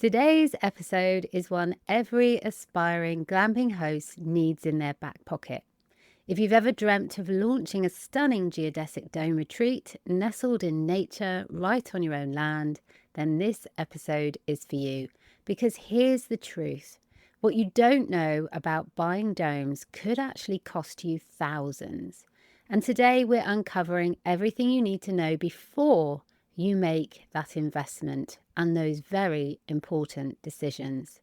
Today's episode is one every aspiring glamping host needs in their back pocket. If you've ever dreamt of launching a stunning geodesic dome retreat nestled in nature right on your own land, then this episode is for you. Because here's the truth. What you don't know about buying domes could actually cost you thousands. And today we're uncovering everything you need to know before you make that investment and those very important decisions.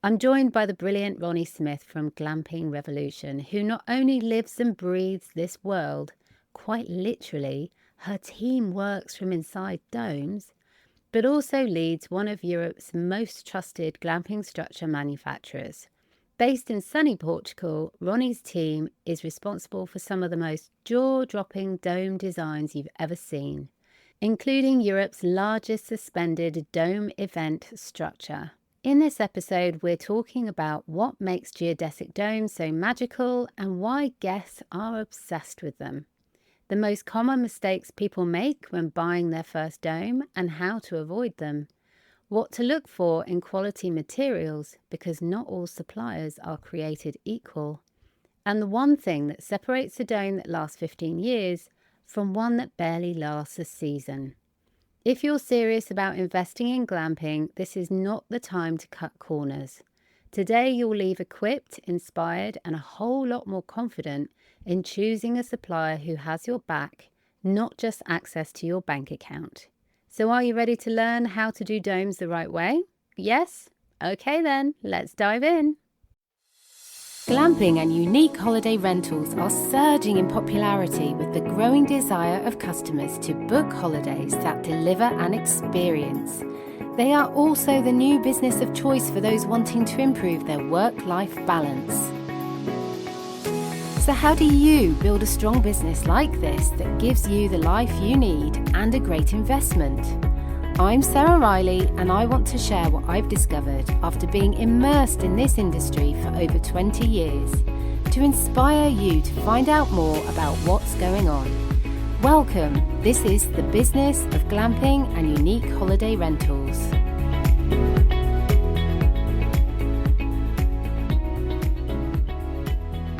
I'm joined by the brilliant Ronnie Smith from Glamping Revolution, who not only lives and breathes this world, quite literally, her team works from inside domes, but also leads one of Europe's most trusted glamping structure manufacturers. Based in sunny Portugal, Ronnie's team is responsible for some of the most jaw-dropping dome designs you've ever seen, including Europe's largest suspended dome event structure. In this episode, we're talking about what makes geodesic domes so magical and why guests are obsessed with them, the most common mistakes people make when buying their first dome and how to avoid them, what to look for in quality materials because not all suppliers are created equal, and the one thing that separates a dome that lasts 15 years from one that barely lasts a season. If you're serious about investing in glamping, this is not the time to cut corners. Today you'll leave equipped, inspired, and a whole lot more confident in choosing a supplier who has your back, not just access to your bank account. So are you ready to learn how to do domes the right way? Yes? Okay then, let's dive in. Glamping and unique holiday rentals are surging in popularity with the growing desire of customers to book holidays that deliver an experience. They are also the new business of choice for those wanting to improve their work-life balance. So how do you build a strong business like this that gives you the life you need and a great investment? I'm Sarah Riley, and I want to share what I've discovered after being immersed in this industry for over 20 years to inspire you to find out more about what's going on. Welcome, this is the business of glamping and unique holiday rentals.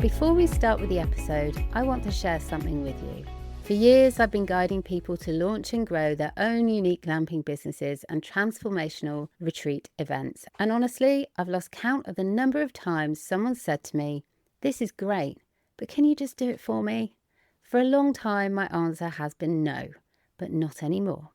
Before we start with the episode, I want to share something with you. For years, I've been guiding people to launch and grow their own unique glamping businesses and transformational retreat events. And honestly, I've lost count of the number of times someone said to me, "This is great, but can you just do it for me?" For a long time, my answer has been no, but not anymore.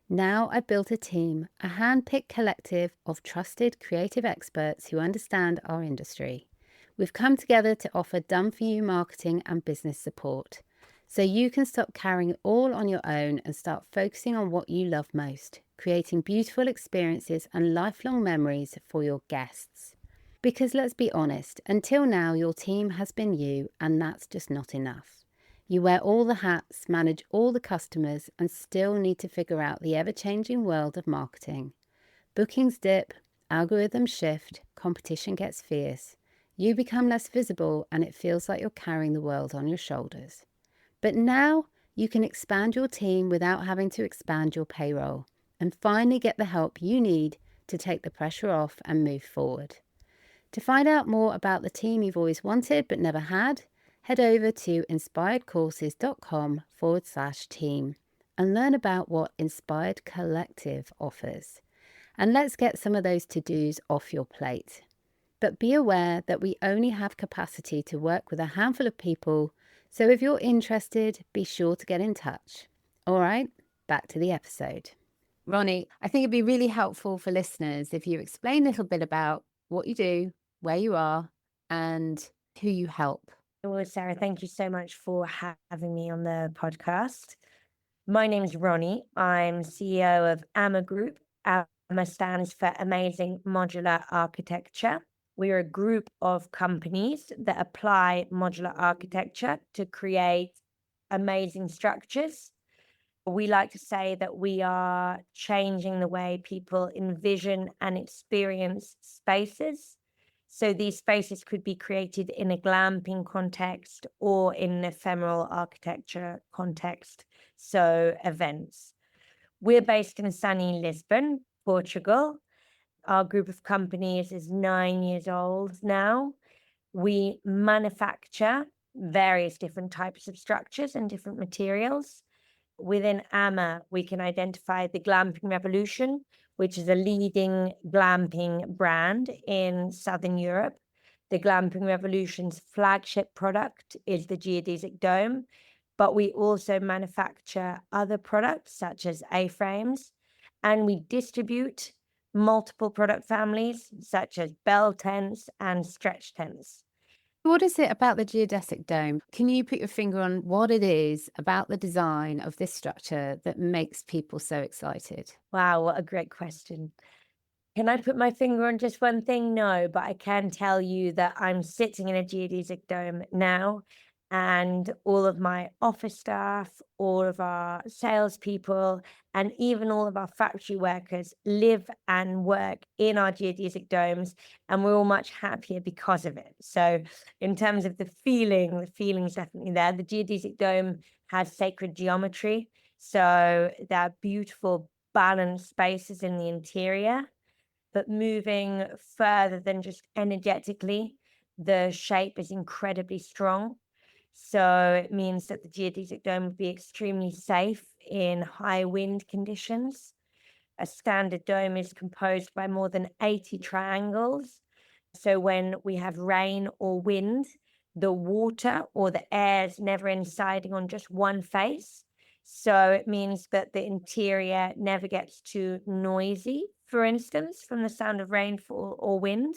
Now I've built a team, a hand-picked collective of trusted creative experts who understand our industry. We've come together to offer done-for-you marketing and business support, so you can stop carrying it all on your own and start focusing on what you love most, creating beautiful experiences and lifelong memories for your guests. Because let's be honest, until now your team has been you, and that's just not enough. You wear all the hats, manage all the customers, and still need to figure out the ever-changing world of marketing. Bookings dip, algorithms shift, competition gets fierce. You become less visible and it feels like you're carrying the world on your shoulders. But now you can expand your team without having to expand your payroll and finally get the help you need to take the pressure off and move forward. To find out more about the team you've always wanted but never had, head over to inspiredcourses.com/team and learn about what Inspired Collective offers. And let's get some of those to-dos off your plate. But be aware that we only have capacity to work with a handful of people, so if you're interested, be sure to get in touch. All right, back to the episode. Ronnie, I think it'd be really helpful for listeners if you explain a little bit about what you do, where you are, and who you help. Well, Sarah, thank you so much for having me on the podcast. My name is Ronnie. I'm CEO of AMA Group. AMA stands for Amazing Modular Architecture. We're a group of companies that apply modular architecture to create amazing structures. We like to say that we are changing the way people envision and experience spaces. So these spaces could be created in a glamping context or in an ephemeral architecture context, so events. We're based in sunny Lisbon, Portugal. Our group of companies is 9 years old now. We manufacture various different types of structures and different materials. Within AMA, we can identify the Glamping Revolution, which is a leading glamping brand in Southern Europe. The Glamping Revolution's flagship product is the geodesic dome, but we also manufacture other products such as A-frames, and we distribute multiple product families such as bell tents and stretch tents. What is it about the geodesic dome? Can you put your finger on what it is about the design of this structure that makes people so excited? Wow, what a great question. Can I put my finger on just one thing? No, but I can tell you that I'm sitting in a geodesic dome now, and all of my office staff, all of our salespeople, and even all of our factory workers live and work in our geodesic domes, and we're all much happier because of it. So, in terms of the feeling's definitely there. The geodesic dome has sacred geometry, so there are beautiful balanced spaces in the interior. But moving further than just energetically, the shape is incredibly strong. So it means that the geodesic dome would be extremely safe in high wind conditions. A standard dome is composed by more than 80 triangles. So when we have rain or wind, the water or the air is never insiding on just one face. So it means that the interior never gets too noisy, for instance, from the sound of rainfall or wind.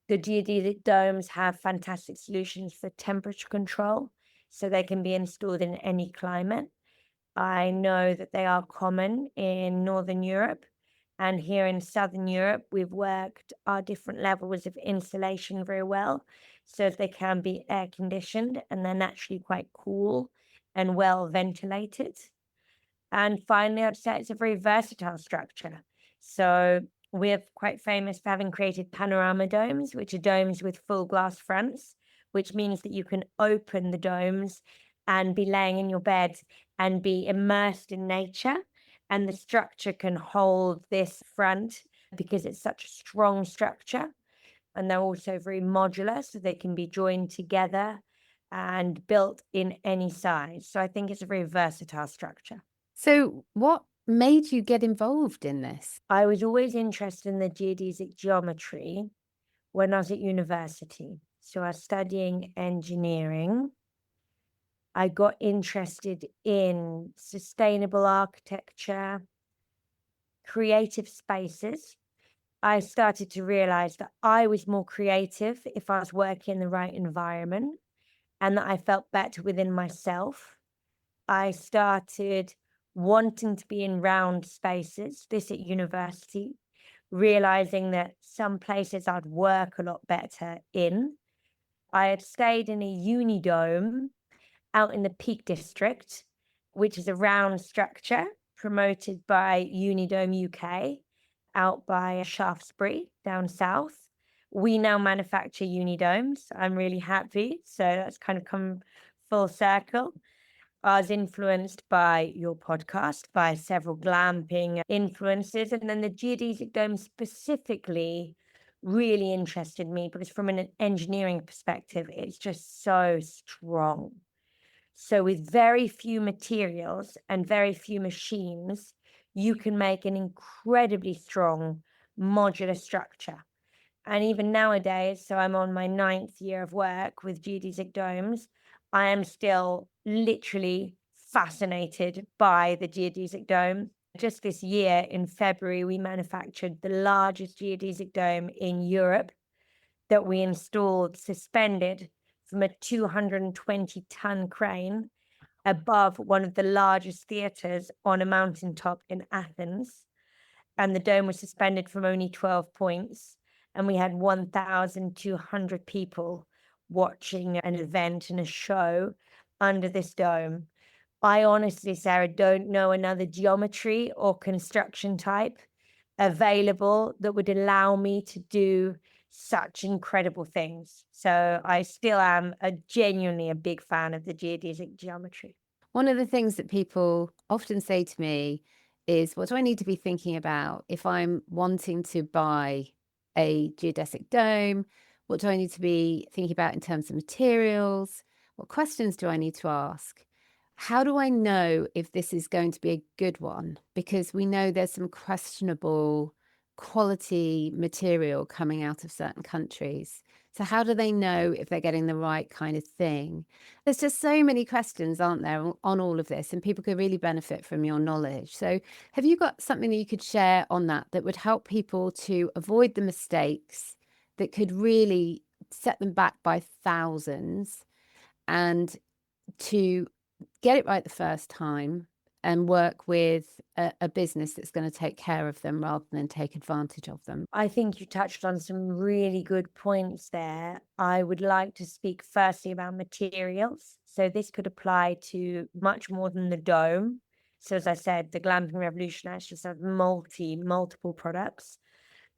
The geodesic domes have fantastic solutions for temperature control, so they can be installed in any climate. I know that they are common in Northern Europe, and here in Southern Europe, we've worked our different levels of insulation very well, so they can be air conditioned and they're naturally quite cool and well ventilated. And finally, I'd say it's a very versatile structure. So we're quite famous for having created panorama domes, which are domes with full glass fronts, which means that you can open the domes and be laying in your bed and be immersed in nature. And the structure can hold this front because it's such a strong structure. And they're also very modular, so they can be joined together and built in any size. So I think it's a very versatile structure. So, what made you get involved in this? I was always interested in the geodesic geometry when I was at university. So I was studying engineering. I got interested in sustainable architecture, creative spaces. I started to realize that I was more creative if I was working in the right environment and that I felt better within myself. I started wanting to be in round spaces, this at university, realizing that some places I'd work a lot better in. I had stayed in a uni dome out in the Peak District, which is a round structure promoted by Unidome UK out by Shaftesbury down south. We now manufacture unidomes. I'm really happy. So that's kind of come full circle. I was influenced by your podcast, by several glamping influences, and then the geodesic dome specifically really interested me because from an engineering perspective, it's just so strong. So with very few materials and very few machines, you can make an incredibly strong modular structure. And even nowadays, so I'm on my 9th year of work with geodesic domes, I am still literally fascinated by the geodesic dome. Just this year in February, we manufactured the largest geodesic dome in Europe that we installed suspended from a 220-ton crane above one of the largest theaters on a mountaintop in Athens. And the dome was suspended from only 12 points. And we had 1,200 people watching an event and a show under this dome. I honestly, Sarah, don't know another geometry or construction type available that would allow me to do such incredible things. So I still am genuinely a big fan of the geodesic geometry. One of the things that people often say to me is, what do I need to be thinking about if I'm wanting to buy a geodesic dome? What do I need to be thinking about in terms of materials? What questions do I need to ask? How do I know if this is going to be a good one? Because we know there's some questionable quality material coming out of certain countries. So how do they know if they're getting the right kind of thing? There's just so many questions, aren't there, on all of this, and people could really benefit from your knowledge. So have you got something that you could share on that would help people to avoid the mistakes that could really set them back by thousands, and to get it right the first time and work with a business that's going to take care of them rather than take advantage of them? I think you touched on some really good points there. I would like to speak firstly about materials. So this could apply to much more than the dome. So as I said, the glamping revolution actually has multiple products.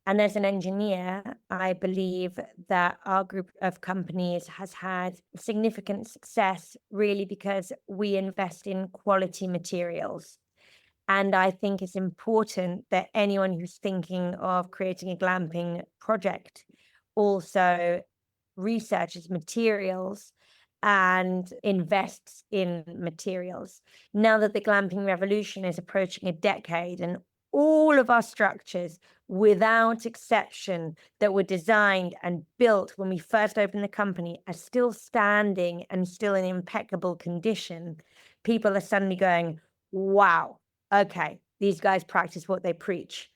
And as an engineer, I believe that our group of companies has had significant success really because we invest in quality materials. And I think it's important that anyone who's thinking of creating a glamping project also researches materials and invests in materials. Now that the glamping revolution is approaching a decade, and all of our structures, without exception, that were designed and built when we first opened the company are still standing and still in impeccable condition, people are suddenly going, wow, okay, these guys practice what they preach.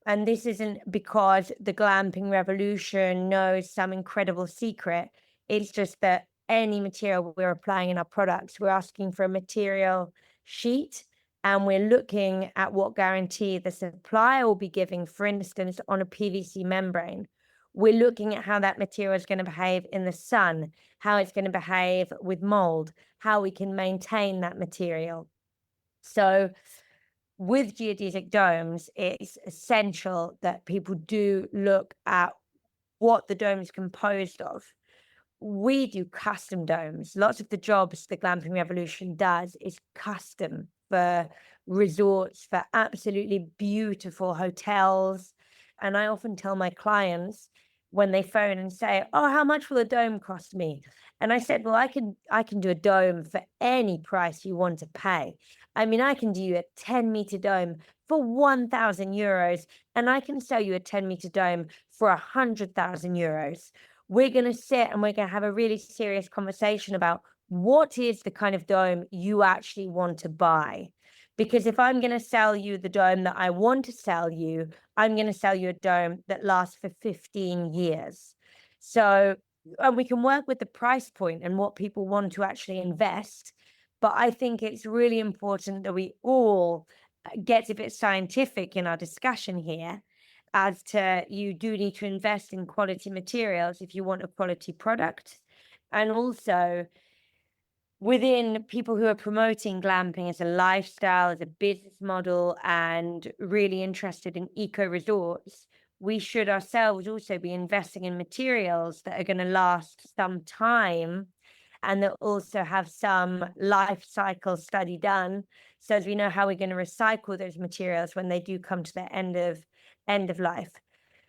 And this isn't because the glamping revolution knows some incredible secret. It's just that any material we're applying in our products, we're asking for a material sheet and we're looking at what guarantee the supplier will be giving, for instance, on a PVC membrane. We're looking at how that material is going to behave in the sun, how it's going to behave with mold, how we can maintain that material. So with geodesic domes, it's essential that people do look at what the dome is composed of. We do custom domes. Lots of the jobs the glamping revolution does is custom for resorts, for absolutely beautiful hotels. And I often tell my clients when they phone and say, oh, how much will a dome cost me? And I said, well, I can do a dome for any price you want to pay. I mean, I can do a 10-meter dome for 1,000 euros, and I can sell you a 10-meter dome for 100,000 euros. We're going to sit and we're going to have a really serious conversation about what is the kind of dome you actually want to buy. Because if I'm going to sell you the dome that I want to sell you, I'm going to sell you a dome that lasts for 15 years. So we can work with the price point and what people want to actually invest. But I think it's really important that we all get a bit scientific in our discussion here as to you do need to invest in quality materials if you want a quality product. And also within people who are promoting glamping as a lifestyle, as a business model, and really interested in eco resorts, we should ourselves also be investing in materials that are going to last some time and that also have some life cycle study done, so as we know how we're going to recycle those materials when they do come to their end of life.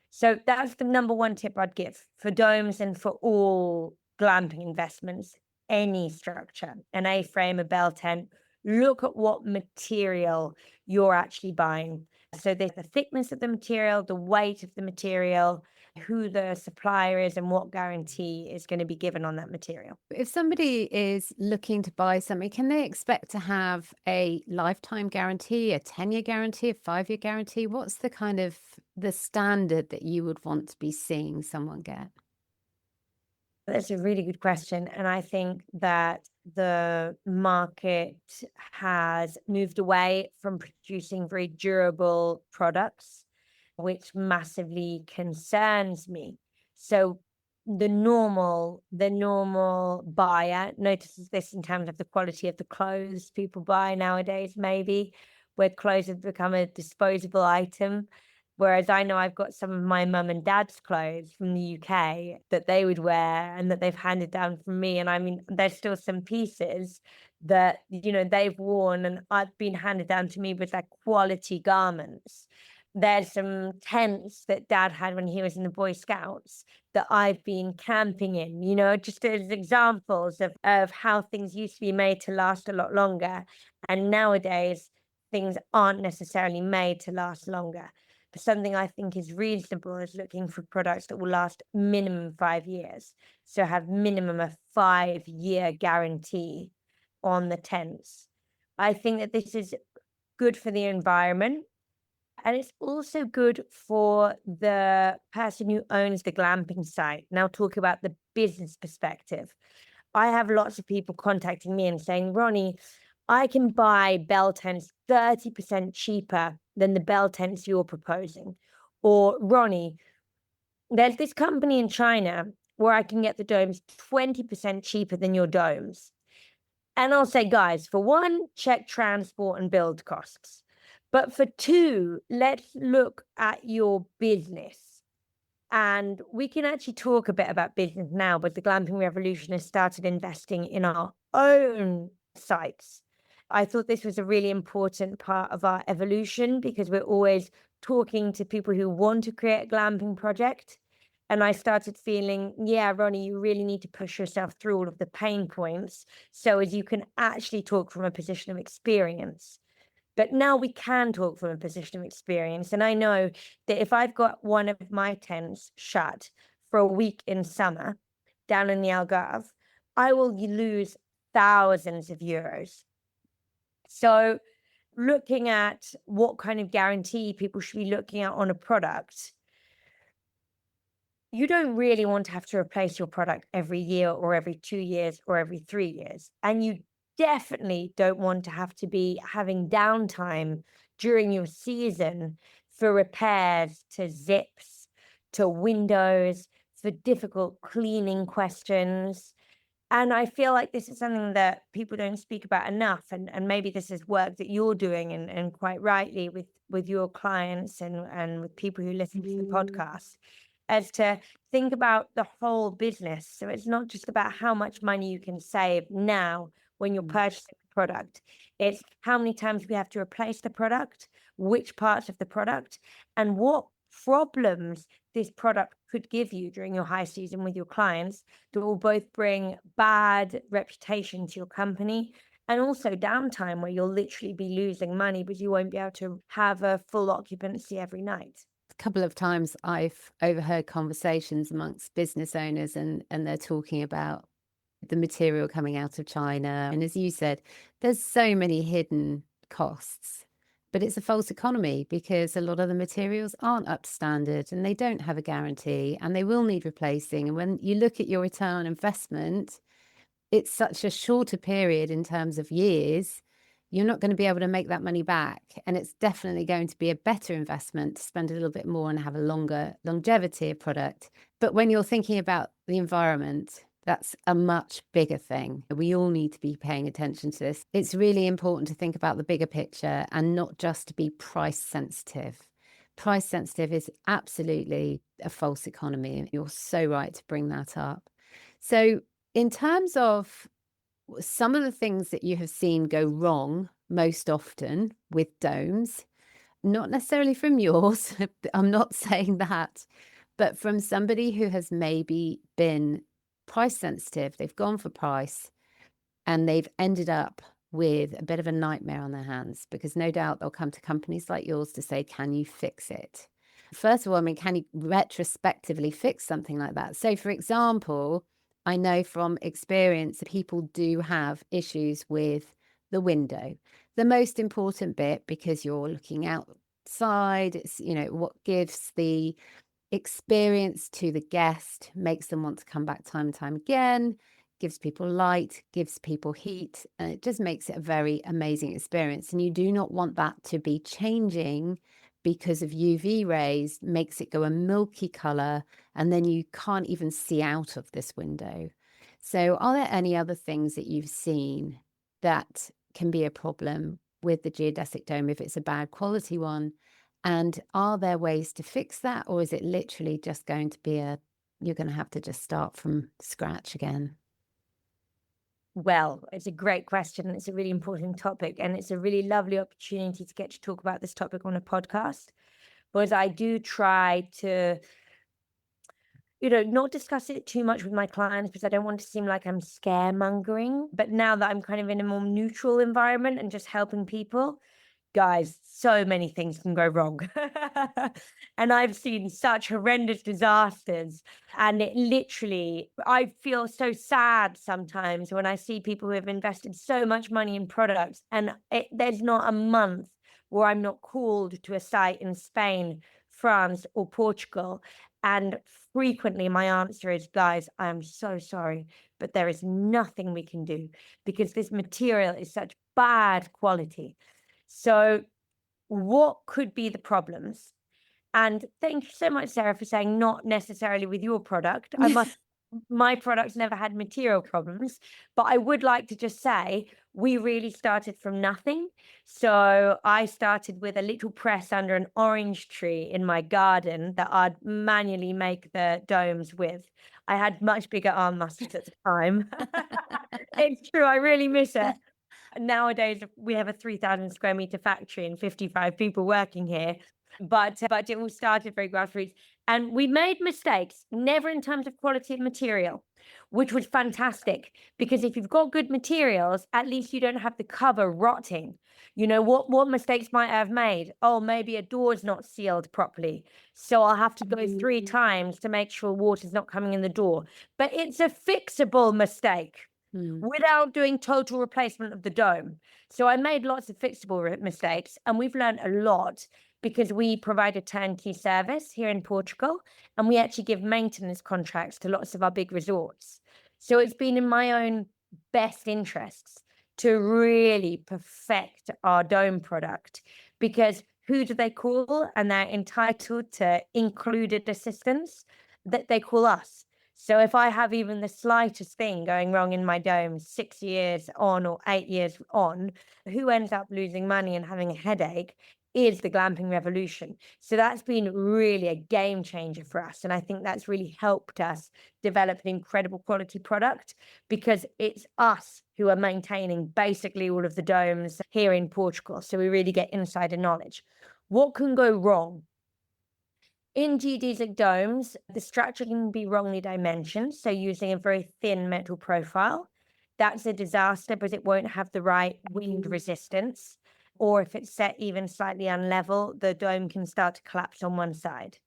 So that's the number one tip I'd give for domes and for all glamping investments. Any structure, an A-frame, a bell tent, look at what material you're actually buying. So there's the thickness of the material, the weight of the material, who the supplier is, and what guarantee is going to be given on that material. If somebody is looking to buy something, can they expect to have a lifetime guarantee, a 10-year guarantee, a 5-year guarantee? What's the kind of the standard that you would want to be seeing someone get? That's a really good question. And I think that the market has moved away from producing very durable products, which massively concerns me. So the normal buyer notices this in terms of the quality of the clothes people buy nowadays, maybe, where clothes have become a disposable item. Whereas I know I've got some of my mum and dad's clothes from the UK that they would wear and that they've handed down from me. And I mean, there's still some pieces that, they've worn and I've been handed down to me with their quality garments. There's some tents that dad had when he was in the Boy Scouts that I've been camping in, just as examples of how things used to be made to last a lot longer. And nowadays, things aren't necessarily made to last longer. But something I think is reasonable is looking for products that will last minimum 5 years. So have minimum a 5-year guarantee on the tents. I think that this is good for the environment. And it's also good for the person who owns the glamping site. Now, talk about the business perspective. I have lots of people contacting me and saying, Ronnie, I can buy bell tents 30% cheaper than the bell tents you're proposing. Or, Ronnie, there's this company in China where I can get the domes 20% cheaper than your domes. And I'll say, guys, for one, check transport and build costs. But for two, let's look at your business. And we can actually talk a bit about business now, but the Glamping Revolution has started investing in our own sites. I thought this was a really important part of our evolution because we're always talking to people who want to create a glamping project. And I started feeling, yeah, Ronnie, you really need to push yourself through all of the pain points so as you can actually talk from a position of experience. But now we can talk from a position of experience. And I know that if I've got one of my tents shut for a week in summer down in the Algarve, I will lose thousands of euros. So looking at what kind of guarantee people should be looking at on a product, you don't really want to have to replace your product every year or every 2 years or every 3 years. And you definitely don't want to have to be having downtime during your season for repairs to zips, to windows, for difficult cleaning questions. And I feel like this is something that people don't speak about enough. And maybe this is work that you're doing and quite rightly with your clients and with people who listen to the podcast, as to think about the whole business. So it's not just about how much money you can save now when you're purchasing the product. It's how many times we have to replace the product, which parts of the product, and what problems this product could give you during your high season with your clients that will both bring bad reputation to your company and also downtime where you'll literally be losing money because you won't be able to have a full occupancy every night. Couple of times I've overheard conversations amongst business owners and they're talking about the material coming out of China. And as you said, there's so many hidden costs, but it's a false economy because a lot of the materials aren't up to standard and they don't have a guarantee and they will need replacing. And when you look at your return on investment, it's such a shorter period in terms of years. You're not going to be able to make that money back. And it's definitely going to be a better investment to spend a little bit more and have a longer longevity of product. But when you're thinking about the environment, that's a much bigger thing. We all need to be paying attention to this. It's really important to think about the bigger picture and not just to be price sensitive. Price sensitive is absolutely a false economy. And you're so right to bring that up. So in terms of some of the things that you have seen go wrong most often with domes, not necessarily from yours, I'm not saying that, but from somebody who has maybe been price sensitive, they've gone for price and they've ended up with a bit of a nightmare on their hands because no doubt they'll come to companies like yours to say, can you fix it? First of all, I mean, can you retrospectively fix something like that? So, for example, I know from experience that people do have issues with the window. The most important bit, because you're looking outside, it's, what gives the experience to the guest, makes them want to come back time and time again, gives people light, gives people heat, and it just makes it a very amazing experience. And you do not want that to be changing because of UV rays, makes it go a milky color, and then you can't even see out of this window. So are there any other things that you've seen that can be a problem with the geodesic dome if it's a bad quality one? And are there ways to fix that, or is it literally just going to be you're going to have to just start from scratch again? Well, it's a great question. It's a really important topic, and it's a really lovely opportunity to get to talk about this topic on a podcast. Because I do try to, not discuss it too much with my clients because I don't want to seem like I'm scaremongering. But now that I'm kind of in a more neutral environment and just helping people, guys, so many things can go wrong. And I've seen such horrendous disasters. And it literally, I feel so sad sometimes when I see people who have invested so much money in products, and there's not a month where I'm not called to a site in Spain, France, or Portugal. And frequently my answer is, guys, I am so sorry, but there is nothing we can do because this material is such bad quality. So what could be the problems? And thank you so much, Sarah, for saying not necessarily with your product. My products never had material problems, but I would like to just say we really started from nothing. So I started with a little press under an orange tree in my garden that I'd manually make the domes with. I had much bigger arm muscles at the time. It's true, I really miss it. Nowadays, we have a 3,000 square meter factory and 55 people working here. But it all started very grassroots. And we made mistakes, never in terms of quality of material, which was fantastic. Because if you've got good materials, at least you don't have the cover rotting. What mistakes might I have made? Oh, maybe a door's not sealed properly. So I'll have to go 3 times to make sure water's not coming in the door. But it's a fixable mistake without doing total replacement of the dome. So I made lots of fixable mistakes, and we've learned a lot because we provide a turnkey service here in Portugal, and we actually give maintenance contracts to lots of our big resorts. So it's been in my own best interests to really perfect our dome product, because who do they call? And they're entitled to included assistance, that they call us. So if I have even the slightest thing going wrong in my dome 6 years on or 8 years on, who ends up losing money and having a headache is the glamping revolution. So that's been really a game changer for us. And I think that's really helped us develop an incredible quality product, because it's us who are maintaining basically all of the domes here in Portugal. So we really get insider knowledge. What can go wrong? In geodesic domes, the structure can be wrongly dimensioned, so using a very thin metal profile. That's a disaster, but it won't have the right wind resistance. Or if it's set even slightly unlevel, the dome can start to collapse on one side.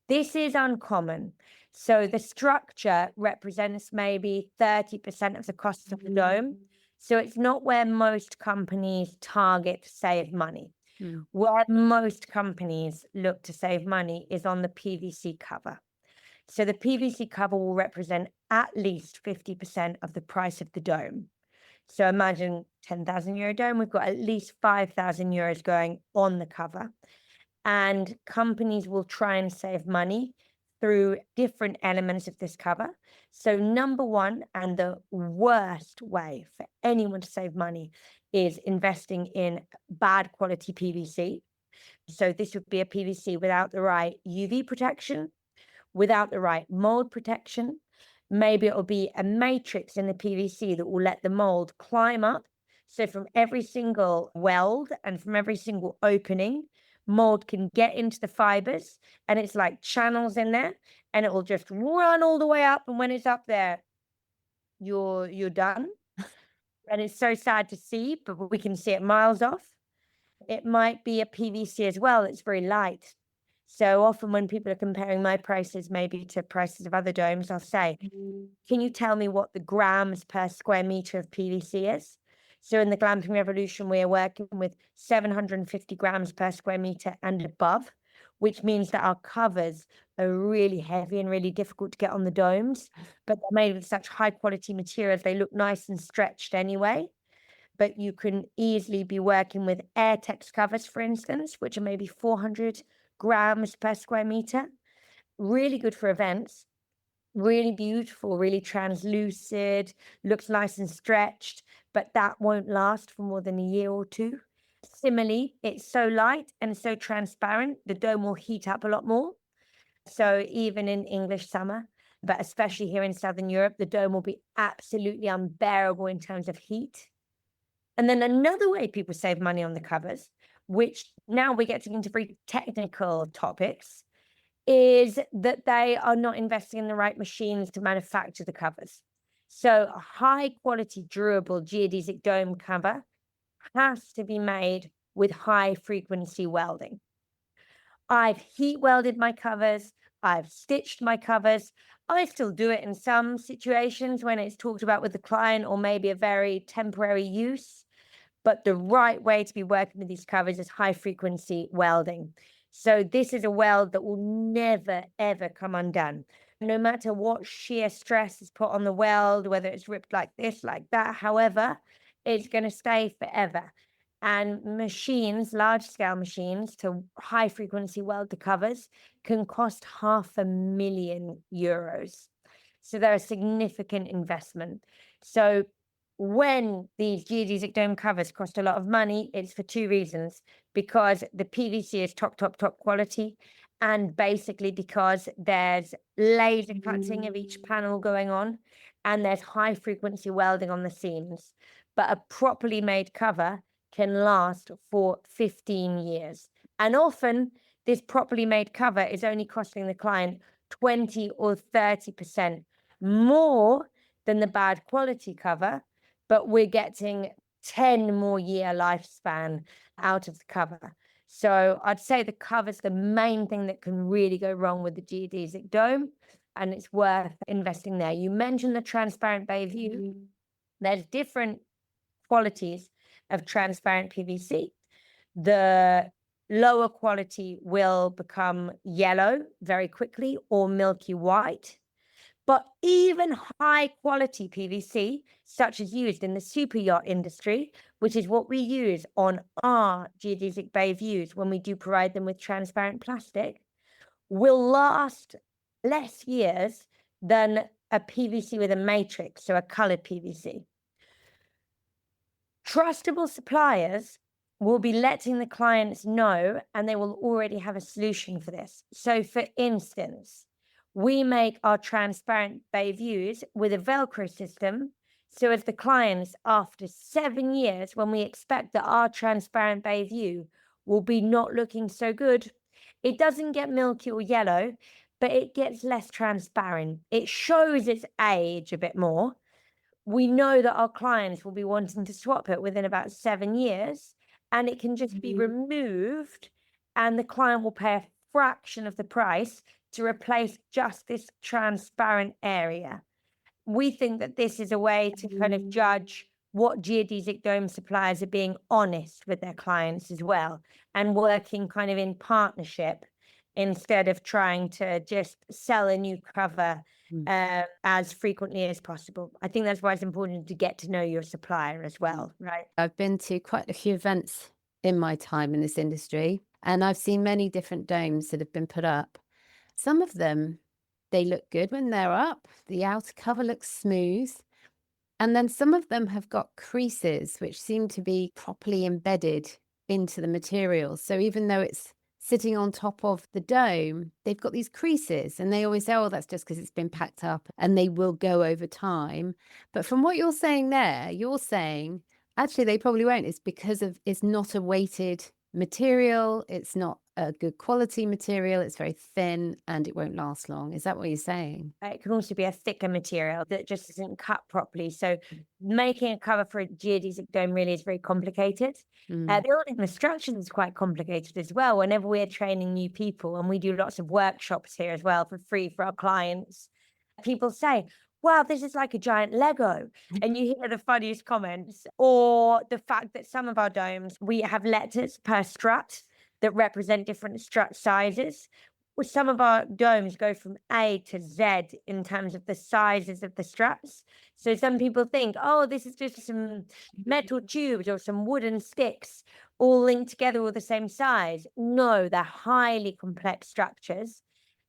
This is uncommon. So the structure represents maybe 30% of the cost of the dome. So it's not where most companies target to save money. Where most companies look to save money is on the PVC cover. So the PVC cover will represent at least 50% of the price of the dome. So imagine 10,000 euro dome, we've got at least 5,000 euros going on the cover. And companies will try and save money through different elements of this cover. So number one, and the worst way for anyone to save money, is investing in bad quality PVC. So this would be a PVC without the right UV protection, without the right mold protection. Maybe it'll be a matrix in the PVC that will let the mold climb up. So from every single weld and from every single opening, mold can get into the fibers, and it's like channels in there, and it will just run all the way up. And when it's up there, you're done. And it's so sad to see, but we can see it miles off. It might be a PVC as well. It's very light. So often when people are comparing my prices maybe to prices of other domes, I'll say, can you tell me what the grams per square meter of PVC is? So in the Glamping Revolution, we are working with 750 grams per square meter and above, which means that our covers are really heavy and really difficult to get on the domes, but they're made with such high quality materials, they look nice and stretched anyway. But you can easily be working with Airtex covers, for instance, which are maybe 400 grams per square meter. Really good for events, really beautiful, really translucid, looks nice and stretched, but that won't last for more than a year or two. Similarly, it's so light and so transparent, the dome will heat up a lot more. So even in English summer, but especially here in Southern Europe, the dome will be absolutely unbearable in terms of heat. And then another way people save money on the covers, which now we're getting into very technical topics, is that they are not investing in the right machines to manufacture the covers. So a high quality, durable geodesic dome cover has to be made with high frequency welding. I've heat welded my covers, I've stitched my covers. I still do it in some situations when it's talked about with the client or maybe a very temporary use. But the right way to be working with these covers is high frequency welding. So this is a weld that will never, ever come undone. No matter what shear stress is put on the weld, whether it's ripped like this, like that, however, it's going to stay forever. And machines, large scale machines to high frequency weld the covers can cost €500,000. So they're a significant investment. So when these geodesic dome covers cost a lot of money, it's for two reasons. Because the PVC is top quality, and basically because there's laser cutting of each panel going on, and there's high frequency welding on the seams. But a properly made cover can last for 15 years. And often this properly made cover is only costing the client 20 or 30% more than the bad quality cover, but we're getting 10 more year lifespan out of the cover. So I'd say the cover's the main thing that can really go wrong with the geodesic dome, and it's worth investing there. You mentioned the transparent bay view. There's different qualities of transparent PVC. The lower quality will become yellow very quickly or milky white. But even high quality PVC, such as used in the super yacht industry, which is what we use on our geodesic bay views when we do provide them with transparent plastic, will last less years than a PVC with a matrix, so a colored PVC. Trustable suppliers will be letting the clients know, and they will already have a solution for this. So for instance, we make our transparent bay views with a Velcro system. So as the clients, after 7 years, when we expect that our transparent bay view will be not looking so good, it doesn't get milky or yellow, but it gets less transparent. It shows its age a bit more. We know that our clients will be wanting to swap it within about 7 years, and it can just be removed, and the client will pay a fraction of the price to replace just this transparent area. We think that this is a way to kind of judge what geodesic dome suppliers are being honest with their clients as well, and working kind of in partnership instead of trying to just sell a new cover as frequently as possible. I think that's why it's important to get to know your supplier as well, right? I've been to quite a few events in my time in this industry, and I've seen many different domes that have been put up. Some of them, they look good when they're up. The outer cover looks smooth. And then some of them have got creases which seem to be properly embedded into the material. So even though it's sitting on top of the dome, they've got these creases, and they always say, oh, that's just because it's been packed up, and they will go over time. But from what you're saying there, you're saying actually they probably won't. It's because of it's not a weighted material, it's not a good quality material, it's very thin, and it won't last long. Is that what you're saying? It can also be a thicker material that just isn't cut properly. So making a cover for a geodesic dome really is very complicated. Building the structures is quite complicated as well. Whenever we're training new people, and we do lots of workshops here as well for free for our clients, people say, wow, this is like a giant Lego. And you hear the funniest comments, or the fact that some of our domes, we have letters per strut that represent different strut sizes. Well, some of our domes go from A to Z in terms of the sizes of the struts. So some people think, oh, this is just some metal tubes or some wooden sticks all linked together all the same size. No, they're highly complex structures.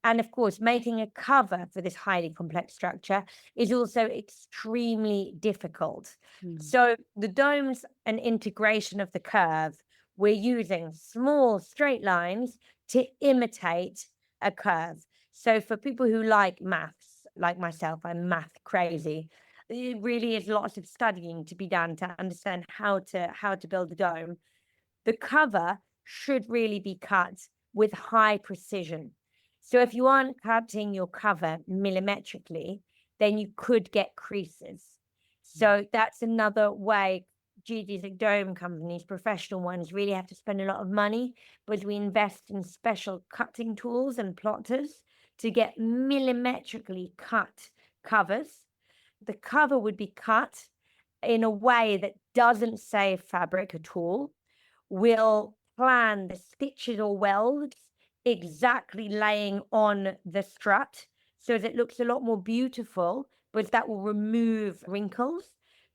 And of course, making a cover for this highly complex structure is also extremely difficult. So the dome's an integration of the curve we're using small straight lines to imitate a curve. So for people who like maths, like myself, I'm math crazy. It really is lots of studying to be done to understand how to build a dome. The cover should really be cut with high precision. So if you aren't cutting your cover millimetrically, then you could get creases. So that's another way geodesic dome companies, professional ones, really have to spend a lot of money, but we invest in special cutting tools and plotters to get millimetrically cut covers. The cover would be cut in a way that doesn't save fabric at all. We'll plan the stitches or welds exactly laying on the strut so that it looks a lot more beautiful, but that will remove wrinkles.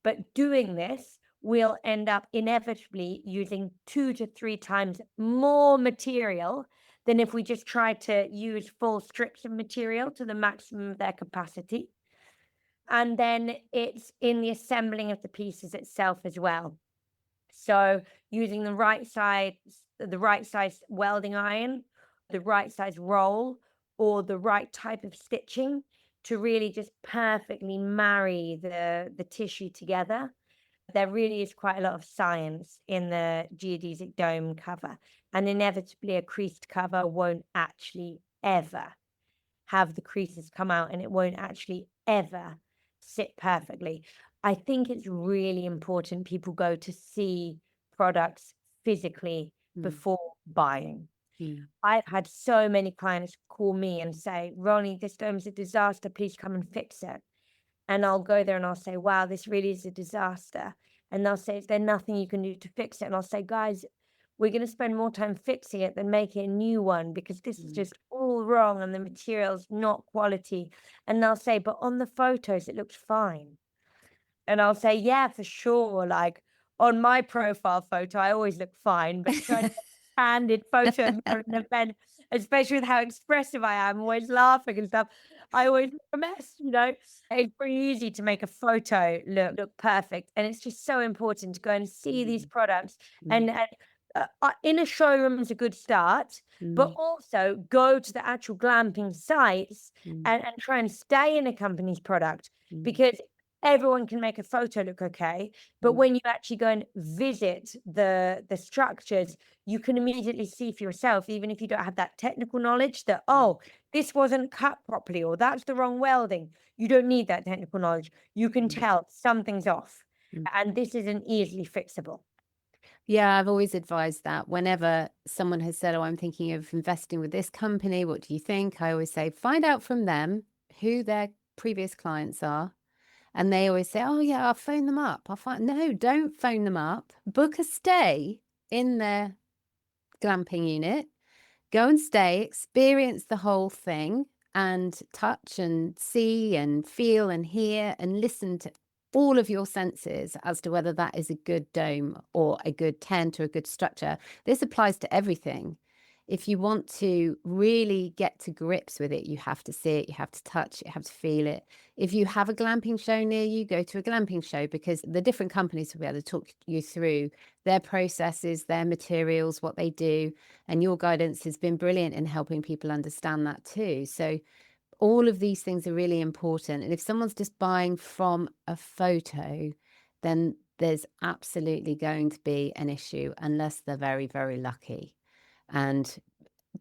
But doing this, we'll end up inevitably using 2 to 3 times more material than if we just try to use full strips of material to the maximum of their capacity. And then it's in the assembling of the pieces itself as well. So using the right size welding iron, the right size roll, or the right type of stitching to really just perfectly marry the tissue together. There really is quite a lot of science in the geodesic dome cover, and inevitably a creased cover won't actually ever have the creases come out, and it won't actually ever sit perfectly. I think it's really important people go to see products physically before buying. I've had so many clients call me and say, Ronnie, this dome's a disaster. Please come and fix it. And I'll go there and I'll say, wow, this really is a disaster. And they'll say, is there nothing you can do to fix it? And I'll say, guys, we're going to spend more time fixing it than making a new one because this is just all wrong and the material's not quality. And they'll say, but on the photos, it looks fine. And I'll say, yeah, for sure. Like on my profile photo, I always look fine, but showing a candid photo of me at an event, especially with how expressive I am, always laughing and stuff, I always look a mess, you know? It's pretty easy to make a photo look perfect. And it's just so important to go and see these products. And in a showroom is a good start, but also go to the actual glamping sites and try and stay in a company's product because everyone can make a photo look okay, but when you actually go and visit the structures, you can immediately see for yourself, even if you don't have that technical knowledge, that oh, this wasn't cut properly or that's the wrong welding. You don't need that technical knowledge. You can tell something's off, and this isn't easily fixable. Yeah, I've always advised that whenever someone has said, oh, I'm thinking of investing with this company, what do you think? I always say, find out from them who their previous clients are. And they always say, oh, yeah, I'll phone them up. No, don't phone them up. Book a stay in their glamping unit. Go and stay, experience the whole thing and touch and see and feel and hear and listen to all of your senses as to whether that is a good dome or a good tent or a good structure. This applies to everything. If you want to really get to grips with it, you have to see it, you have to touch it, you have to feel it. If you have a glamping show near you, go to a glamping show because the different companies will be able to talk you through their processes, their materials, what they do. And your guidance has been brilliant in helping people understand that too. So all of these things are really important. And if someone's just buying from a photo, then there's absolutely going to be an issue unless they're very, very lucky. And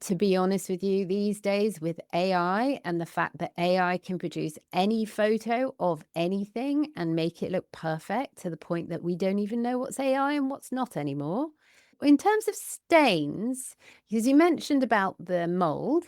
to be honest with you, these days with AI and the fact that AI can produce any photo of anything and make it look perfect to the point that we don't even know what's AI and what's not anymore. In terms of stains, because you mentioned about the mold,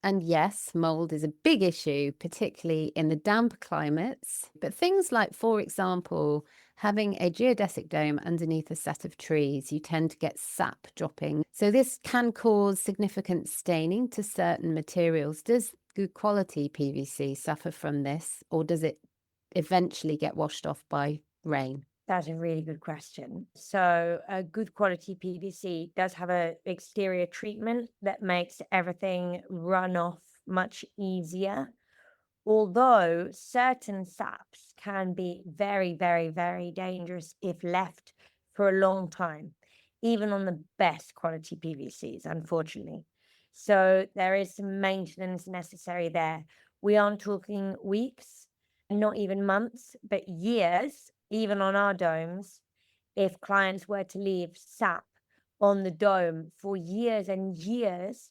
and yes, mold is a big issue, particularly in the damp climates. But things like, for example, having a geodesic dome underneath a set of trees, you tend to get sap dropping. So this can cause significant staining to certain materials. Does good quality PVC suffer from this, or does it eventually get washed off by rain? That's a really good question. So a good quality PVC does have a exterior treatment that makes everything run off much easier. Although certain saps can be very, very, very dangerous if left for a long time. even on the best quality PVCs, unfortunately. So there is some maintenance necessary there. We aren't talking weeks, not even months, but years, even on our domes, if clients were to leave sap on the dome for years and years,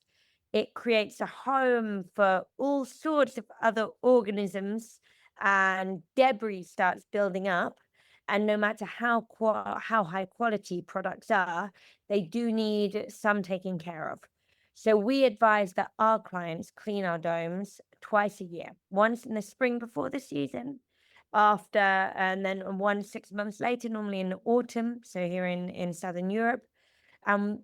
it creates a home for all sorts of other organisms, and debris starts building up. And no matter how high quality products are, they do need some taking care of. So we advise that our clients clean our domes twice a year, once in the spring before the season, after, and then one 6 months later, normally in the autumn. So here in Southern Europe,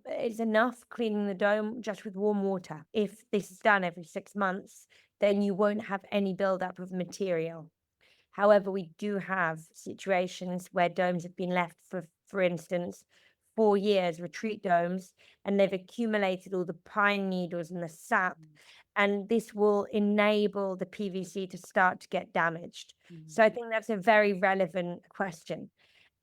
it's enough cleaning the dome just with warm water. If this is done every 6 months, then you won't have any buildup of material. However, we do have situations where domes have been left for instance, 4 years, retreat domes, and they've accumulated all the pine needles and the sap, and this will enable the PVC to start to get damaged. So I think that's a very relevant question.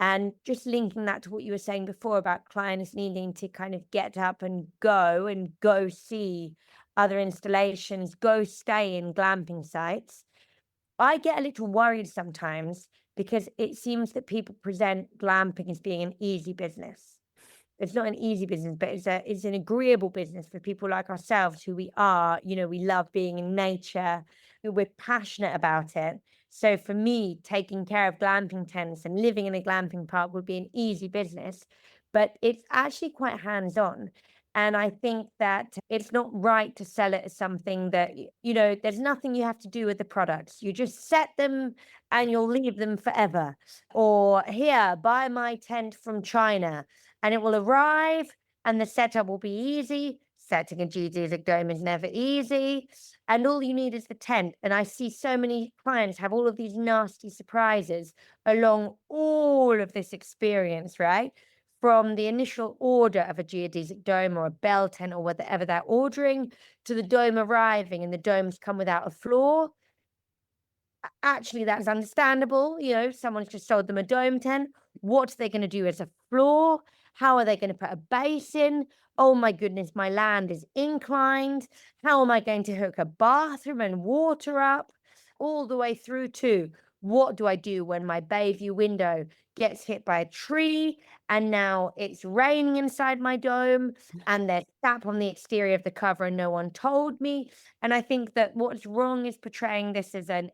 And just linking that to what you were saying before about clients needing to kind of get up and go see other installations, go stay in glamping sites. I get a little worried sometimes because it seems that people present glamping as being an easy business. It's not an easy business, but it's an agreeable business for people like ourselves who we are, we love being in nature, we're passionate about it. So for me, taking care of glamping tents and living in a glamping park would be an easy business, but it's actually quite hands-on. And I think that it's not right to sell it as something that, there's nothing you have to do with the products. You just set them and you'll leave them forever. Or here, buy my tent from China and it will arrive and the setup will be easy. Setting a geodesic dome is never easy. And all you need is the tent. And I see so many clients have all of these nasty surprises along all of this experience, right? From the initial order of a geodesic dome or a bell tent or whatever they're ordering, to the dome arriving and the domes come without a floor. Actually, that's understandable. Someone's just sold them a dome tent. What are they going to do as a floor? How are they going to put a base in? Oh my goodness, my land is inclined. How am I going to hook a bathroom and water up? All the way through to, what do I do when my bay view window gets hit by a tree and now it's raining inside my dome and there's sap on the exterior of the cover and no one told me? And I think that what's wrong is portraying this as an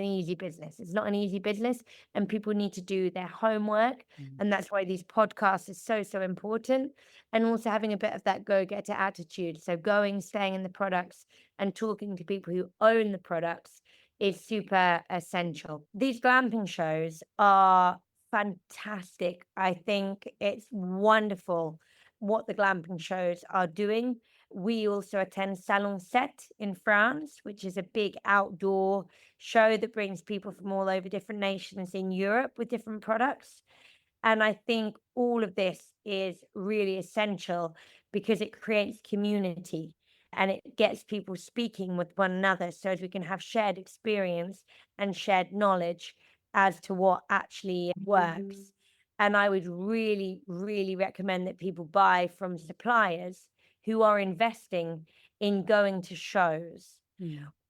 easy business. It's not an easy business, and people need to do their homework. And that's why these podcasts are so important. And also having a bit of that go-getter attitude. So going, staying in the products and talking to people who own the products is super essential. These glamping shows are fantastic. I think it's wonderful what the glamping shows are doing. We also attend Salon 7 in France, which is a big outdoor show that brings people from all over different nations in Europe with different products. And I think all of this is really essential because it creates community and it gets people speaking with one another so as we can have shared experience and shared knowledge as to what actually works. And I would really, really recommend that people buy from suppliers who are investing in going to shows.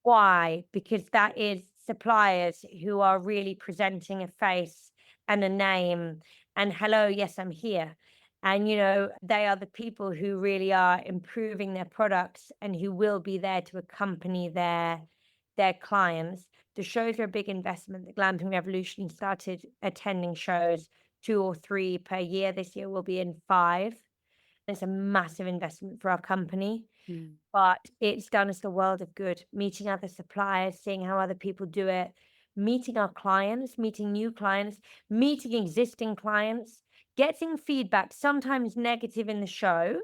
Why? Because that is suppliers who are really presenting a face and a name and hello, yes, I'm here. And, they are the people who really are improving their products and who will be there to accompany their clients. The shows are a big investment. The Glamping Revolution started attending shows 2 or 3 per year. This year we'll be in 5. It's a massive investment for our company, but it's done us the world of good. Meeting other suppliers, seeing how other people do it, meeting our clients, meeting new clients, meeting existing clients, getting feedback, sometimes negative in the show.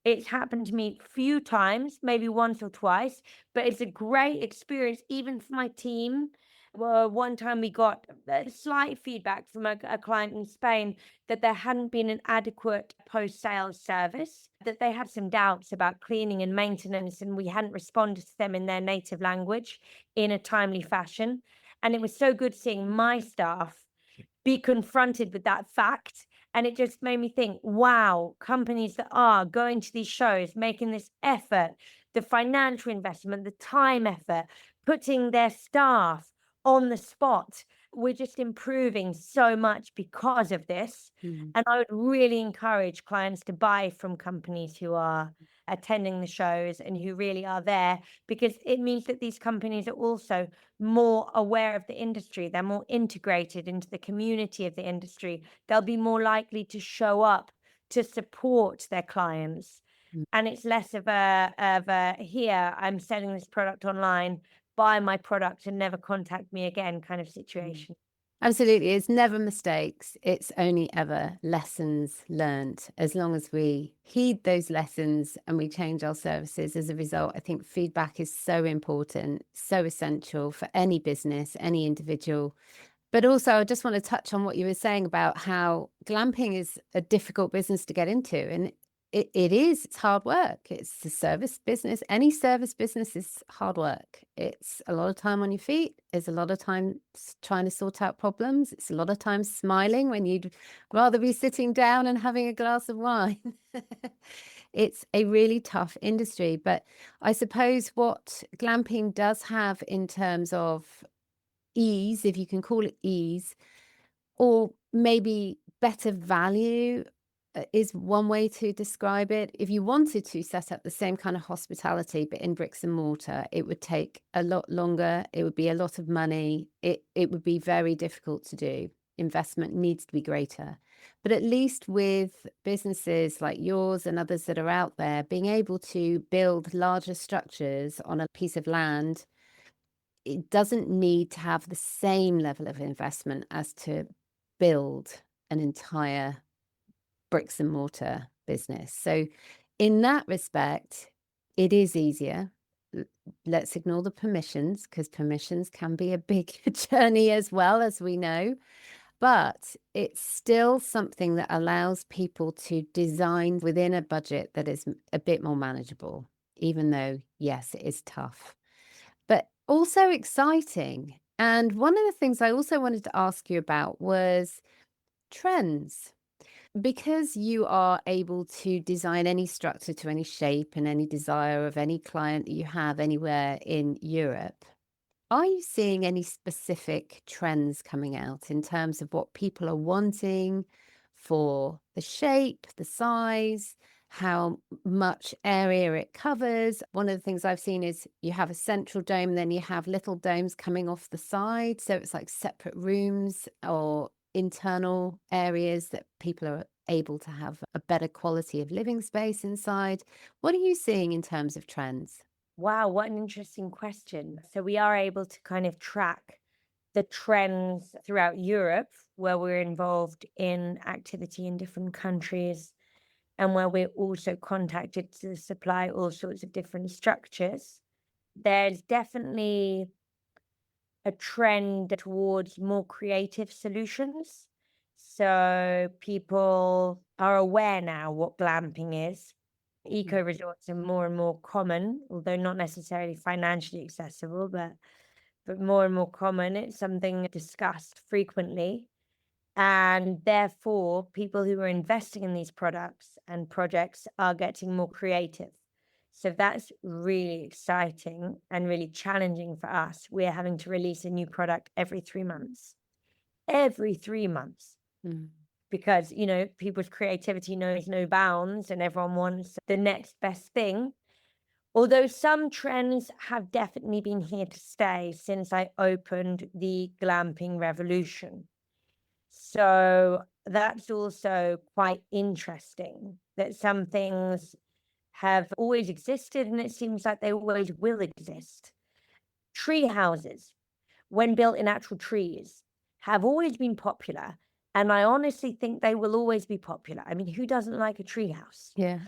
It's happened to me a few times, maybe once or twice, but it's a great experience, even for my team. Well, one time we got slight feedback from a client in Spain that there hadn't been an adequate post-sales service, that they had some doubts about cleaning and maintenance, and we hadn't responded to them in their native language in a timely fashion. And it was so good seeing my staff be confronted with that fact And it just made me think, wow, companies that are going to these shows, making this effort, the financial investment, the time effort, putting their staff on the spot, we're just improving so much because of this. Mm. And I would really encourage clients to buy from companies who are attending the shows and who really are there, because it means that these companies are also more aware of the industry. They're more integrated into the community of the industry. They'll be more likely to show up to support their clients. Mm. And it's less of a here, I'm selling this product online, buy my product and never contact me again kind of Mm. situation. Absolutely. It's never mistakes. It's only ever lessons learned. As long as we heed those lessons and we change our services as a result, I think feedback is so important, so essential for any business, any individual. But also, I just want to touch on what you were saying about how glamping is a difficult business to get into. And it's hard work. It's a service business. Any service business is hard work. It's a lot of time on your feet. It's a lot of time trying to sort out problems. It's a lot of time smiling when you'd rather be sitting down and having a glass of wine. It's a really tough industry. But I suppose what glamping does have in terms of ease, if you can call it ease, or maybe better value, is one way to describe it. If you wanted to set up the same kind of hospitality, but in bricks and mortar, it would take a lot longer. It would be a lot of money. It would be very difficult to do. Investment needs to be greater. But at least with businesses like yours and others that are out there, being able to build larger structures on a piece of land, it doesn't need to have the same level of investment as to build an entire bricks and mortar business. So in that respect, it is easier. L- Let's ignore the permissions, because permissions can be a big journey as well, as we know. But it's still something that allows people to design within a budget that is a bit more manageable, even though, yes, it is tough, but also exciting. And one of the things I also wanted to ask you about was trends. Because you are able to design any structure to any shape and any desire of any client that you have anywhere in Europe, are you seeing any specific trends coming out in terms of what people are wanting for the shape, the size, how much area it covers? One of the things I've seen is you have a central dome, then you have little domes coming off the side. So it's like separate rooms or internal areas that people are able to have a better quality of living space inside. What are you seeing in terms of trends? Wow, what an interesting question. So we are able to kind of track the trends throughout Europe, where we're involved in activity in different countries and where we're also contacted to supply all sorts of different structures. There's definitely a trend towards more creative solutions. So people are aware now what glamping is. Eco resorts are more and more common, although not necessarily financially accessible, but more and more common. It's something discussed frequently. And therefore, people who are investing in these products and projects are getting more creative. So that's really exciting and really challenging for us. We're having to release a new product every 3 months, Mm. because, people's creativity knows no bounds and everyone wants the next best thing. Although some trends have definitely been here to stay since I opened the glamping revolution. So that's also quite interesting, that some things have always existed and it seems like they always will exist. Tree houses, when built in actual trees, have always been popular. And I honestly think they will always be popular. I mean, who doesn't like a tree house? Yeah.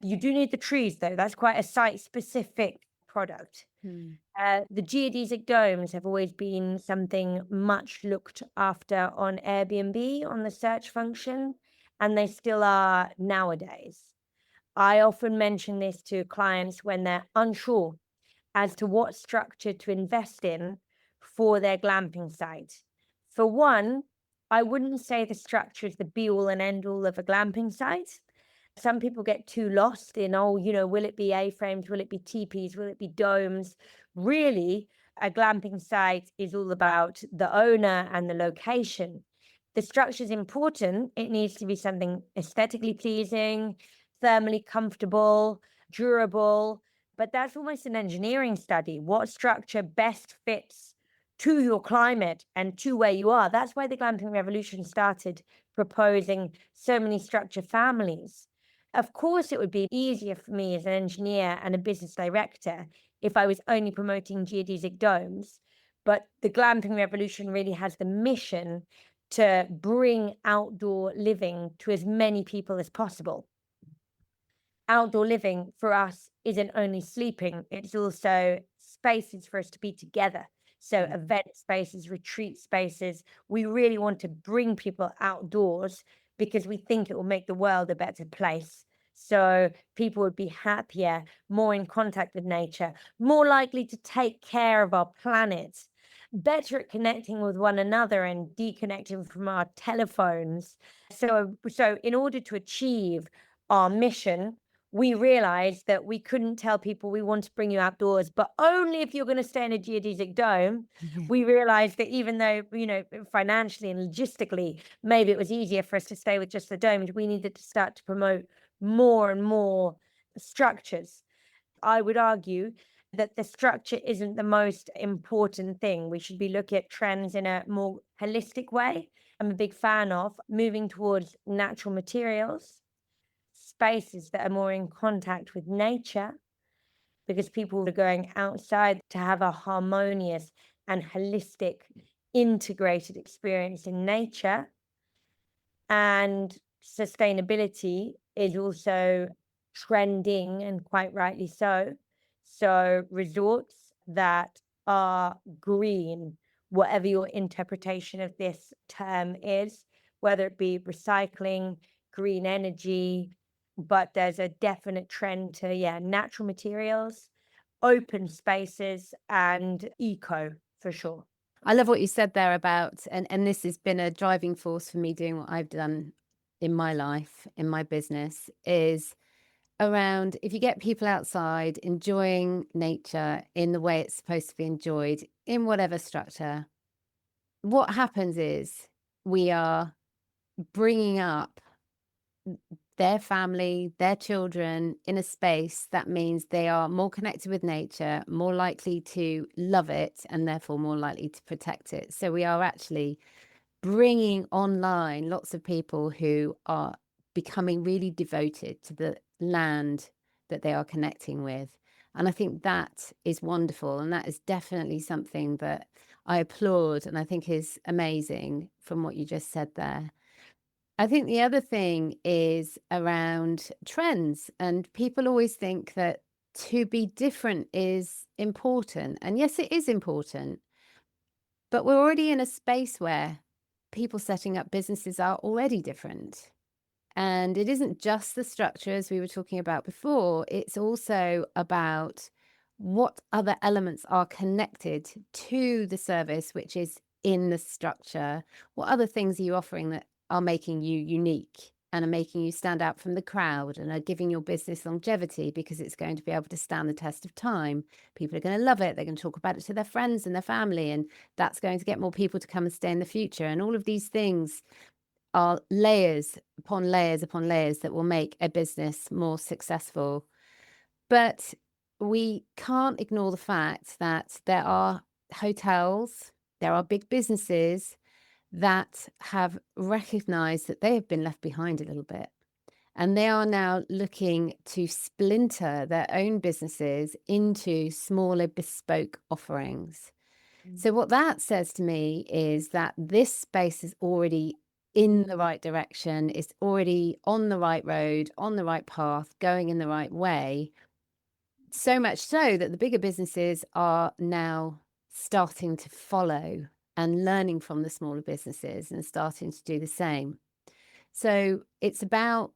You do need the trees, though. That's quite a site-specific product. Mm. The geodesic domes have always been something much looked after on Airbnb on the search function, and they still are nowadays. I often mention this to clients when they're unsure as to what structure to invest in for their glamping site. For one, I wouldn't say the structure is the be all and end all of a glamping site. Some people get too lost in, oh, will it be A-frames? Will it be teepees? Will it be domes? Really, a glamping site is all about the owner and the location. The structure is important. It needs to be something aesthetically pleasing, thermally comfortable, durable, but that's almost an engineering study. What structure best fits to your climate and to where you are? That's why the glamping revolution started proposing so many structure families. Of course, it would be easier for me as an engineer and a business director if I was only promoting geodesic domes. But the glamping revolution really has the mission to bring outdoor living to as many people as possible. Outdoor living for us isn't only sleeping, it's also spaces for us to be together. So event spaces, retreat spaces. We really want to bring people outdoors because we think it will make the world a better place. So people would be happier, more in contact with nature, more likely to take care of our planet, better at connecting with one another and deconnecting from our telephones. So in order to achieve our mission, we realized that we couldn't tell people we want to bring you outdoors, but only if you're going to stay in a geodesic dome. We realized that even though, financially and logistically, maybe it was easier for us to stay with just the domes, we needed to start to promote more and more structures. I would argue that the structure isn't the most important thing. We should be looking at trends in a more holistic way. I'm a big fan of moving towards natural materials, spaces that are more in contact with nature, because people are going outside to have a harmonious and holistic, integrated experience in nature. And sustainability is also trending, and quite rightly so. So resorts that are green, whatever your interpretation of this term is, whether it be recycling, green energy, but there's a definite trend to, natural materials, open spaces, and eco for sure. I love what you said there about, and this has been a driving force for me doing what I've done in my life, in my business, is around if you get people outside enjoying nature in the way it's supposed to be enjoyed in whatever structure, what happens is we are bringing up their family, their children in a space that means they are more connected with nature, more likely to love it, and therefore more likely to protect it. So we are actually bringing online lots of people who are becoming really devoted to the land that they are connecting with. And I think that is wonderful. And that is definitely something that I applaud and I think is amazing from what you just said there. I think the other thing is around trends, and people always think that to be different is important. And yes, it is important, but we're already in a space where people setting up businesses are already different. And it isn't just the structure, as we were talking about before, it's also about what other elements are connected to the service, which is in the structure. What other things are you offering that are making you unique and are making you stand out from the crowd and are giving your business longevity because it's going to be able to stand the test of time? People are going to love it. They're going to talk about it to their friends and their family, and that's going to get more people to come and stay in the future. And all of these things are layers upon layers upon layers that will make a business more successful. But we can't ignore the fact that there are hotels, there are big businesses that have recognized that they have been left behind a little bit. And they are now looking to splinter their own businesses into smaller bespoke offerings. So what that says to me is that this space is already in the right direction, it's already on the right road, on the right path, going in the right way. So much so that the bigger businesses are now starting to follow and learning from the smaller businesses and starting to do the same. So it's about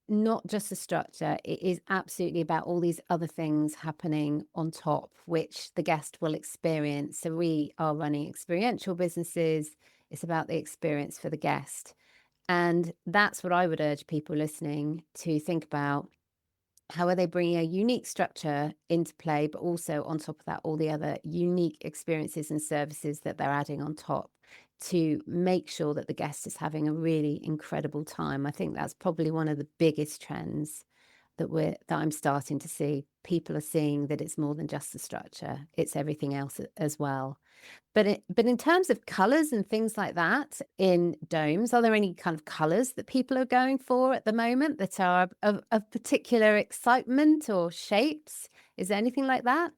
not just the structure, it is absolutely about all these other things happening on top, which the guest will experience. So we are running experiential businesses, It's about the experience for the guest. And that's what I would urge people listening to think about. How are they bringing a unique structure into play, but also on top of that, all the other unique experiences and services that they're adding on top to make sure that the guest is having a really incredible time. I think that's probably one of the biggest trends that I'm starting to see. People are seeing that it's more than just the structure; it's everything else as well. But in terms of colors and things like that in domes, are there any kind of colors that people are going for at the moment that are of particular excitement or shapes? Is there anything like that?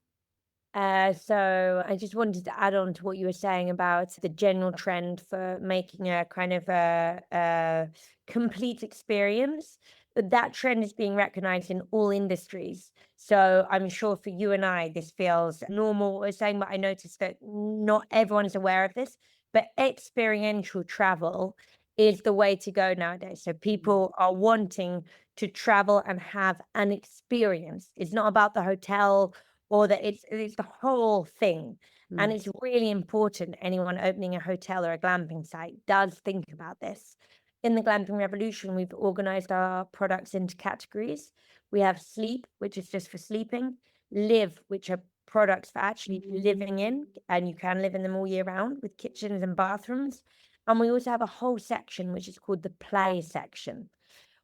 So I just wanted to add on to what you were saying about the general trend for making a kind of a complete experience. But that trend is being recognized in all industries. So I'm sure for you and I, this feels normal what we're saying, but I noticed that not everyone is aware of this. But experiential travel is the way to go nowadays. So people are wanting to travel and have an experience. It's not about the hotel or that it's the whole thing. And Mm, it's really important anyone opening a hotel or a glamping site does think about this. In the Glamping Revolution, we've organized our products into categories. We have sleep, which is just for sleeping, live, which are products for actually living in, and you can live in them all year round with kitchens and bathrooms. And we also have a whole section, which is called the play section,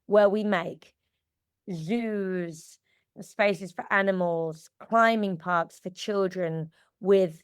where we make zoos, spaces for animals, climbing parks for children with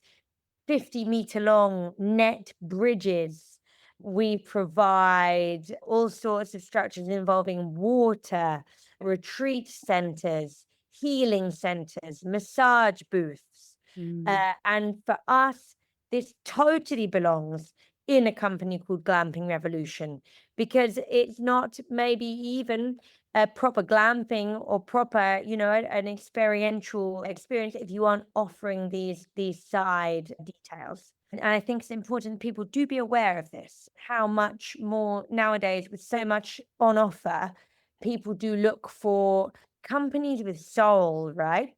50-meter long net bridges. We provide all sorts of structures involving water, retreat centers, healing centers, massage booths. mm, And for us, this totally belongs in a company called Glamping Revolution because it's not maybe even a proper glamping or proper, an experiential experience if you aren't offering these side details. And I think it's important people do be aware of this, how much more nowadays with so much on offer, people do look for companies with soul, right?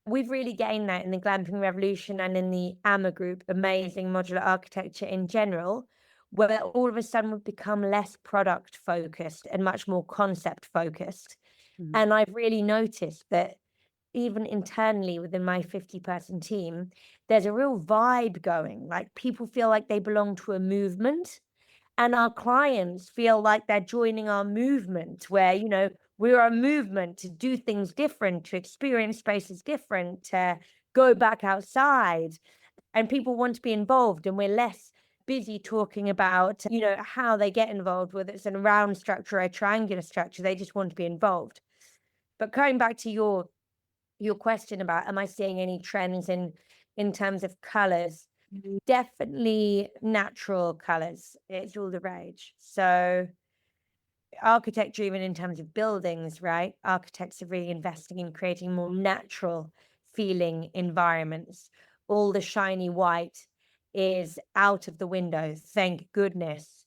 We've really gained that in the Glamping Revolution and in the AMA group, amazing modular architecture in general, where all of a sudden we've become less product focused and much more concept focused. mm, And I've really noticed that even internally within my 50-person team, there's a real vibe going. Like people feel like they belong to a movement, and our clients feel like they're joining our movement where, we're a movement to do things different, to experience spaces different, to go back outside. And people want to be involved, and we're less busy talking about, how they get involved, whether it's a round structure or a triangular structure. They just want to be involved. But going back to your question about am I seeing any trends in terms of colors? Definitely natural colors. It's all the rage. So architecture, even in terms of buildings, right? Architects are really investing in creating more natural feeling environments. All the shiny white is out of the window. Thank goodness.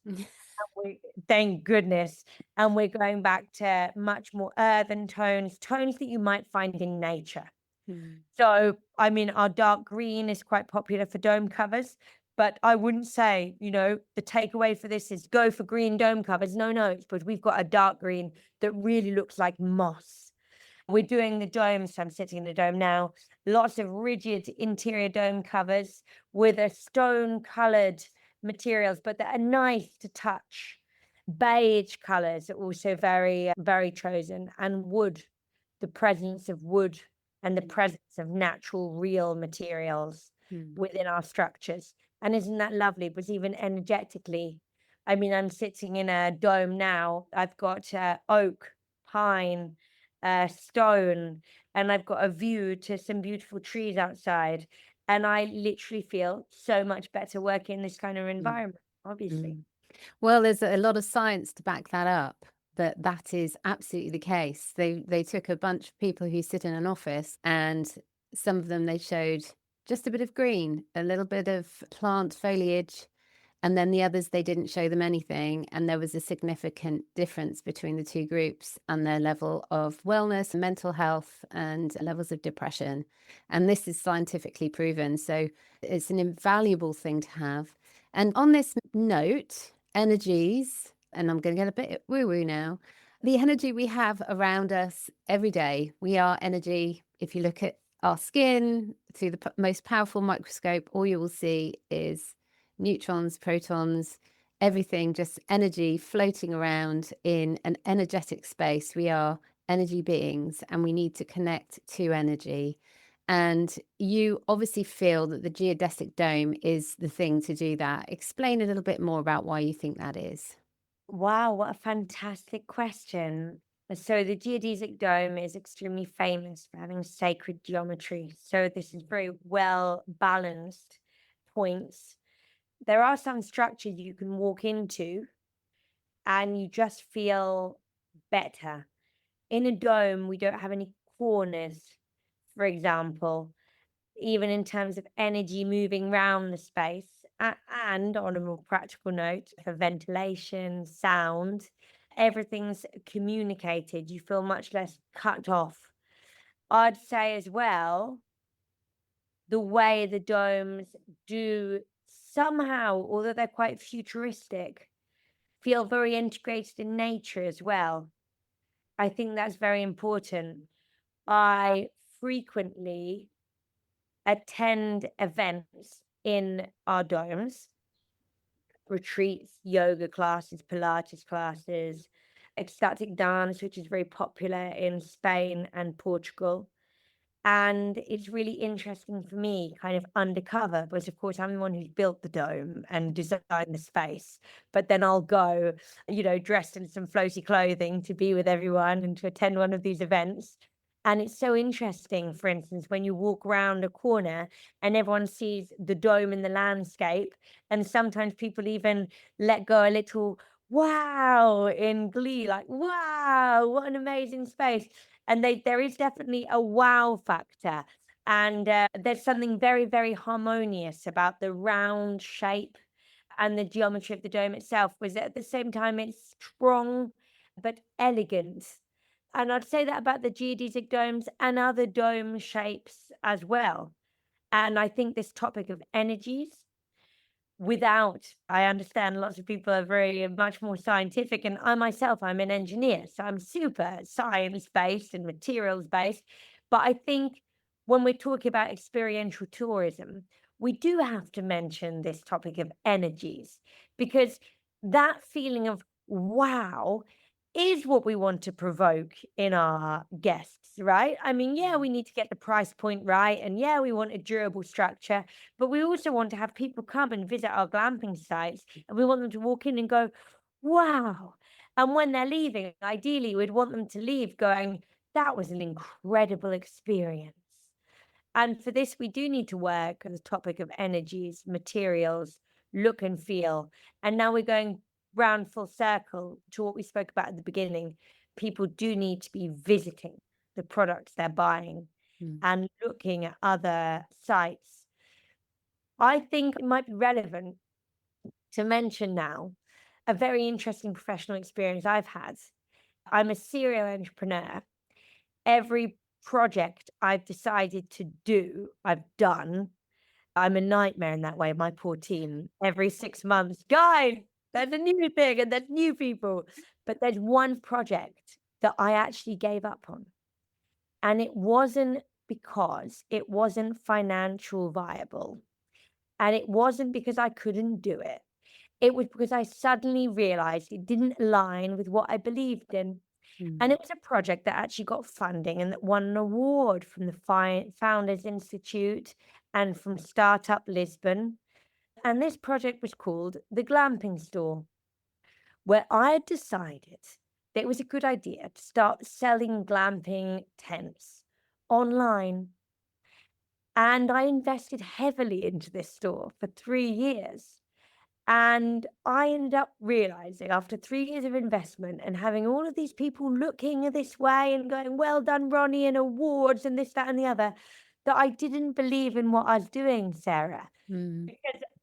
Thank goodness. And we're going back to much more earthen tones, tones that you might find in nature. mm, So, I mean, our dark green is quite popular for dome covers, but I wouldn't say, the takeaway for this is go for green dome covers. No, no, it's because we've got a dark green that really looks like moss. We're doing the domes. So I'm sitting in the dome now. Lots of rigid interior dome covers with a stone colored materials, but that are nice to touch. Beige colors are also very, very chosen, and wood, the presence of wood and the presence of natural, real materials mm. within our structures. And isn't that lovely? But even energetically, I mean, I'm sitting in a dome now. I've got oak, pine, stone, and I've got a view to some beautiful trees outside. And I literally feel so much better working in this kind of Mm, environment, obviously. mm. Well, there's a lot of science to back that up, that is absolutely the case. They took a bunch of people who sit in an office, and some of them they showed just a bit of green, a little bit of plant foliage, and then the others they didn't show them anything, and there was a significant difference between the two groups and their level of wellness, mental health, and levels of depression. And this is scientifically proven, so it's an invaluable thing to have. And on this note energies, and I'm going to get a bit woo woo now. The energy we have around us every day, we are energy. If you look at our skin through the most powerful microscope, all you will see is neutrons, protons, everything just energy floating around in an energetic space. We are energy beings and we need to connect to energy. And you obviously feel that the geodesic dome is the thing to do that. Explain a little bit more about why you think that is. Wow, what a fantastic question. So the geodesic dome is extremely famous for having sacred geometry. So this is very well balanced points. There are some structures you can walk into and you just feel better. In a dome, we don't have any corners, for example, even in terms of energy moving around the space. And on a more practical note, for ventilation, sound, everything's communicated. You feel much less cut off. I'd say as well, the way the domes do somehow, although they're quite futuristic, feel very integrated in nature as well. I think that's very important. I frequently attend events in our domes, retreats, yoga classes, Pilates classes, ecstatic dance, which is very popular in Spain and Portugal. And it's really interesting for me, kind of undercover, because of course I'm the one who's built the dome and designed the space. But then I'll go, dressed in some floaty clothing to be with everyone and to attend one of these events. And it's so interesting, for instance, when you walk around a corner and everyone sees the dome in the landscape, and sometimes people even let go a little wow in glee, like, wow, what an amazing space. And there is definitely a wow factor. And there's something very, very harmonious about the round shape and the geometry of the dome itself, was at the same time it's strong but elegant. And I'd say that about the geodesic domes and other dome shapes as well. And I think this topic of energies, I understand lots of people are very much more scientific, and I myself, I'm an engineer, so I'm super science based and materials based. But I think when we're talking about experiential tourism, we do have to mention this topic of energies, because that feeling of wow is what we want to provoke in our guests, right? I mean, yeah, we need to get the price point right, and yeah, we want a durable structure, but we also want to have people come and visit our glamping sites, and we want them to walk in and go, wow. And when they're leaving, ideally, we'd want them to leave going, that was an incredible experience. And for this, we do need to work on the topic of energies, materials, look and feel. And now we're going round full circle to what we spoke about at the beginning. People do need to be visiting the products they're buying Mm. and looking at other sites. I think it might be relevant to mention now a very interesting professional experience I've had. I'm a serial entrepreneur. Every project I've decided to do, I've done. I'm a nightmare in that way, my poor team. Every 6 months, "Guys, there's a new thing and there's new people." But there's one project that I actually gave up on, and it wasn't because it wasn't financial viable, and it wasn't because I couldn't do it. It was because I suddenly realized it didn't align with what I believed in. And Mm. it was a project that actually got funding and that won an award from the Founders Institute and from Startup Lisbon. And this project was called the Glamping Store, where I had decided that it was a good idea to start selling glamping tents online. And I invested heavily into this store for 3 years. And I ended up realizing after 3 years of investment and having all of these people looking this way and going, well done, Ronnie, and awards and this, that, and the other, that I didn't believe in what I was doing, Sarah. Mm.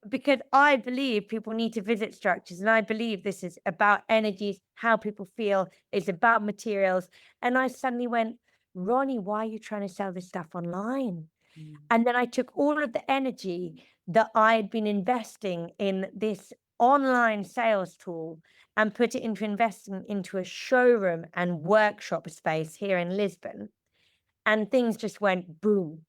Because I believe people need to visit structures, and I believe this is about energies, how people feel, it's about materials. And I suddenly went, Ronnie, why are you trying to sell this stuff online? Mm. And then I took all of the energy that I had been investing in this online sales tool and put it into investing into a showroom and workshop space here in Lisbon. And things just went boom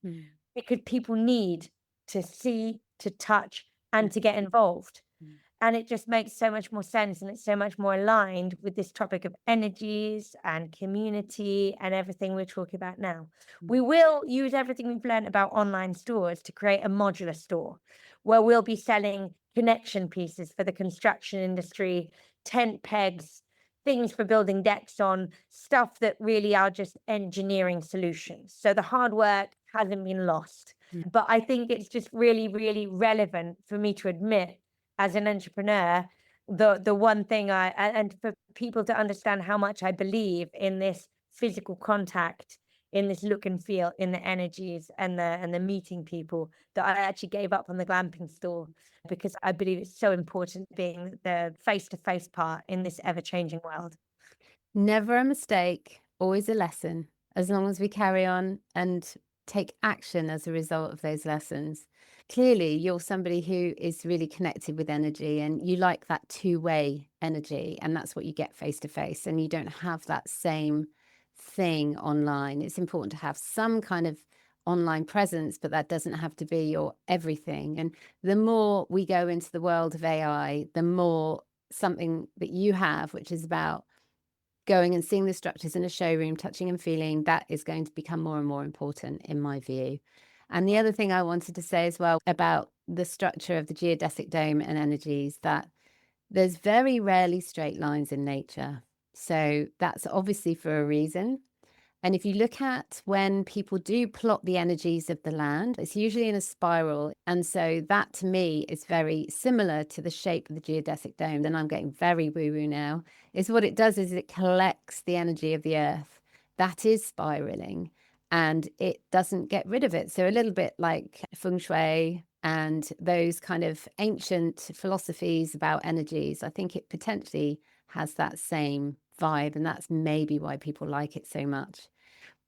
Mm. because people need to see, to touch, and to get involved. Mm. And it just makes so much more sense, and it's so much more aligned with this topic of energies and community and everything we're talking about now. We will use everything we've learned about online stores to create a modular store where we'll be selling connection pieces for the construction industry, tent pegs, things for building decks on, stuff that really are just engineering solutions. So the hard work hasn't been lost. But I think it's just really, really relevant for me to admit as an entrepreneur, the one thing and for people to understand how much I believe in this physical contact, in this look and feel, in the energies and the meeting people, that I actually gave up on the glamping store because I believe it's so important being the face-to-face part in this ever-changing world. Never a mistake, always a lesson, as long as we carry on and take action as a result of those lessons. Clearly, you're somebody who is really connected with energy and you like that two-way energy, and that's what you get face to face, and you don't have that same thing online. It's important to have some kind of online presence, but that doesn't have to be your everything. And the more we go into the world of AI, the more something that you have, which is about going and seeing the structures in a showroom, touching and feeling, that is going to become more and more important in my view. And the other thing I wanted to say as well about the structure of the geodesic dome and energies, that there's very rarely straight lines in nature. So that's obviously for a reason. And if you look at when people do plot the energies of the land, it's usually in a spiral. And so that to me is very similar to the shape of the geodesic dome. Then I'm getting very woo-woo now. Is what it does is it collects the energy of the earth that is spiraling and it doesn't get rid of it. So a little bit like feng shui and those kind of ancient philosophies about energies, I think it potentially has that same vibe, and that's maybe why people like it so much.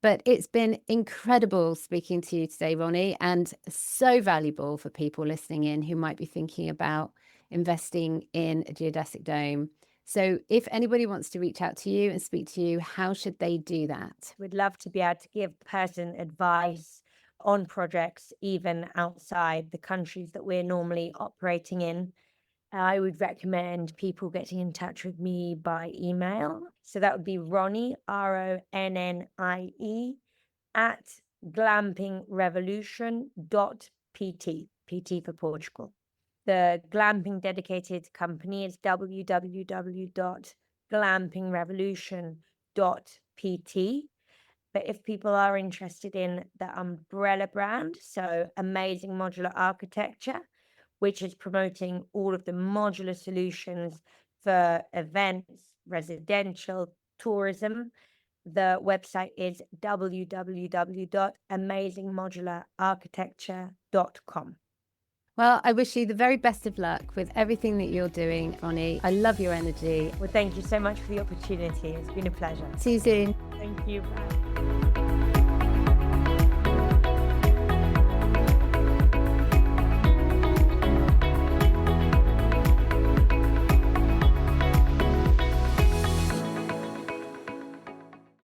But it's been incredible speaking to you today, Ronnie, and so valuable for people listening in who might be thinking about investing in a geodesic dome. So if anybody wants to reach out to you and speak to you, how should they do that? We'd love to be able to give person advice on projects, even outside the countries that we're normally operating in. I would recommend people getting in touch with me by email. So that would be Ronnie, Ronnie, at glampingrevolution.pt, PT for Portugal. The glamping dedicated company is www.glampingrevolution.pt. But if people are interested in the umbrella brand, so Amazing Modular Architecture, which is promoting all of the modular solutions for events, residential, tourism, the website is www.amazingmodulararchitecture.com. Well, I wish you the very best of luck with everything that you're doing, Ronnie. I love your energy. Well, thank you so much for the opportunity. It's been a pleasure. See you soon. Thank you. Bye.